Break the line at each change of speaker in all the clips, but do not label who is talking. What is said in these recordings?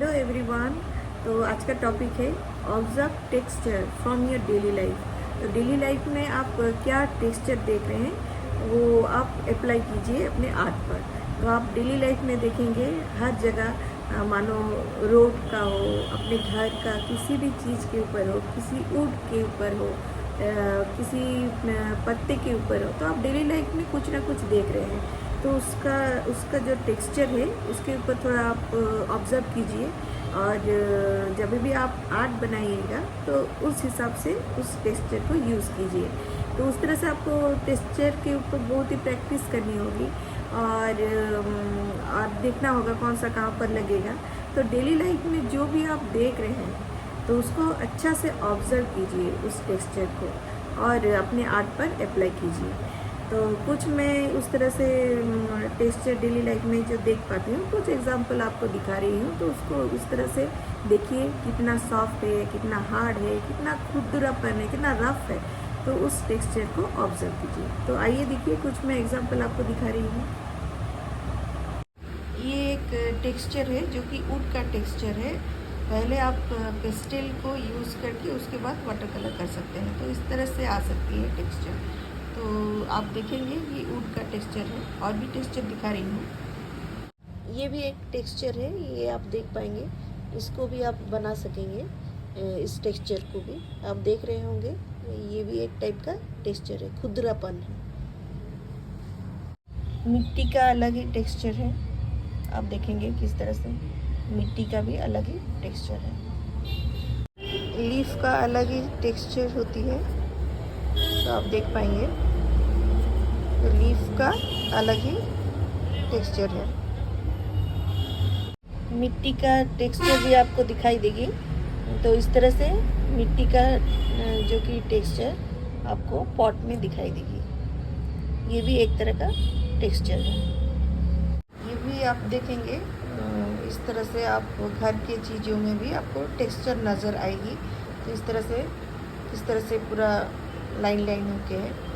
Hello everyone. तो आज का टॉपिक है observe texture from your daily life. तो डेली लाइफ में आप क्या टेक्सचर देख रहे हैं वो आप अप्लाई कीजिए अपने आर्ट पर। तो आप डेली लाइफ में देखेंगे हर जगह मानो रोड का हो, अपने घर का किसी भी चीज़ के ऊपर हो, किसी वुड के ऊपर हो, किसी पत्ते के ऊपर हो, तो आप डेली लाइफ में कुछ ना कुछ देख रहे हैं। तो उसका उसका जो टेक्सचर है उसके ऊपर थोड़ा आप ऑब्ज़र्व कीजिए और जब भी आप आर्ट बनाइएगा तो उस हिसाब से उस टेक्सचर को यूज़ कीजिए। तो उस तरह से आपको टेक्सचर के ऊपर बहुत ही प्रैक्टिस करनी होगी और देखना होगा कौन सा कहाँ पर लगेगा। तो डेली लाइफ में जो भी आप देख रहे हैं तो उसको अच्छा से ऑब्ज़र्व कीजिए उस टेक्सचर को और अपने आर्ट पर अप्लाई कीजिए। तो कुछ मैं उस तरह से टेक्सचर डेली लाइफ में जो देख पाती हूँ, कुछ एग्जांपल आपको दिखा रही हूँ। तो उसको उस तरह से देखिए कितना सॉफ्ट है, कितना हार्ड है, कितना खुरदरापन है, कितना रफ है। तो उस टेक्सचर को ऑब्जर्व कीजिए। तो आइए देखिए कुछ मैं एग्जांपल आपको दिखा रही हूँ। ये एक टेक्सचर है जो कि वुड का टेक्सचर है। पहले आप पेस्टल को यूज़ करके उसके बाद वाटर कलर कर सकते हैं। तो इस तरह से आ सकती है टेक्सचर। तो आप देखेंगे ये वुड का टेक्सचर है। और भी टेक्सचर दिखा रही हूँ। ये भी एक टेक्सचर है, ये आप देख पाएंगे। इसको भी आप बना सकेंगे, इस टेक्सचर को भी आप देख रहे होंगे। ये भी एक टाइप का टेक्सचर है, खुरदरापन है। मिट्टी का अलग ही टेक्सचर है, आप देखेंगे किस तरह से मिट्टी का भी अलग ही टेक्सचर है। लीफ का अलग ही टेक्सचर होती है, तो आप देख पाएंगे। तो लीफ का अलग ही टेक्सचर है। मिट्टी का टेक्सचर भी आपको दिखाई देगी। तो इस तरह से मिट्टी का जो कि टेक्सचर आपको पॉट में दिखाई देगी। ये भी एक तरह का टेक्सचर है। ये भी आप देखेंगे इस तरह से आप घर के चीज़ों में भी आपको टेक्सचर नज़र आएगी। तो इस तरह से पूरा लाइन लाइन होके है।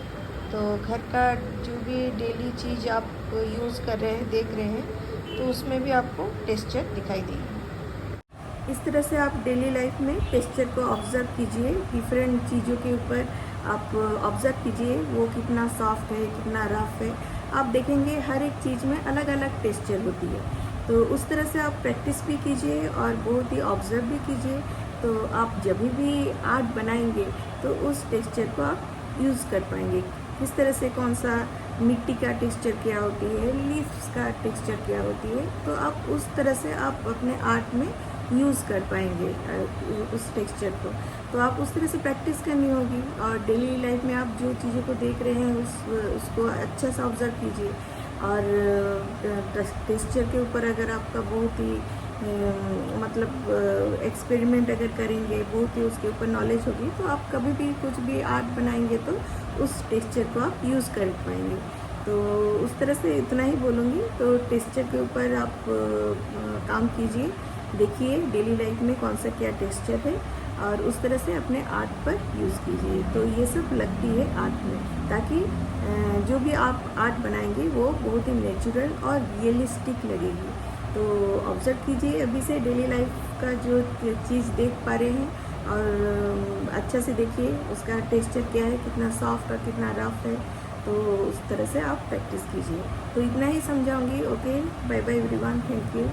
तो घर का जो भी डेली चीज़ आप यूज़ कर रहे हैं, देख रहे हैं, तो उसमें भी आपको टेक्सचर दिखाई देगी। इस तरह से आप डेली लाइफ में टेक्सचर को ऑब्ज़र्व कीजिए। डिफरेंट चीज़ों के ऊपर आप ऑब्ज़र्व कीजिए वो कितना सॉफ्ट है, कितना रफ है। आप देखेंगे हर एक चीज़ में अलग अलग टेक्सचर होती है। तो उस तरह से आप प्रैक्टिस भी कीजिए और बहुत ही ऑब्ज़र्व भी कीजिए। तो आप जब भी आर्ट बनाएंगे तो उस टेक्सचर को आप यूज़ कर पाएंगे। किस तरह से कौन सा मिट्टी का टेक्सचर क्या होती है, लीव्स का टेक्सचर क्या होती है, तो आप उस तरह से आप अपने आर्ट में यूज़ कर पाएंगे उस टेक्सचर को। तो आप उस तरह से प्रैक्टिस करनी होगी और डेली लाइफ में आप जो चीज़ों को देख रहे हैं उसको अच्छा से ऑब्ज़र्व कीजिए। और टेक्सचर के ऊपर अगर आपका बहुत ही मतलब एक्सपेरिमेंट अगर करेंगे, बहुत ही उसके ऊपर नॉलेज होगी, तो आप कभी भी कुछ भी आर्ट बनाएंगे तो उस टेक्सचर को आप यूज़ कर पाएंगे। तो उस तरह से इतना ही बोलूँगी। तो टेक्सचर के ऊपर आप काम कीजिए, देखिए डेली लाइफ में कौन सा क्या टेक्सचर है और उस तरह से अपने आर्ट पर यूज़ कीजिए। तो ये सब लगती है आर्ट में, ताकि जो भी आप आर्ट बनाएंगे वो बहुत ही नेचुरल और रियलिस्टिक लगेगी। तो ऑब्ज़र्व कीजिए अभी से डेली लाइफ का जो चीज़ देख पा रहे हैं और अच्छा से देखिए उसका टेक्सचर क्या है, कितना सॉफ्ट और कितना रफ है। तो उस तरह से आप प्रैक्टिस कीजिए। तो इतना ही समझाऊंगी। Okay, bye bye everyone, thank you.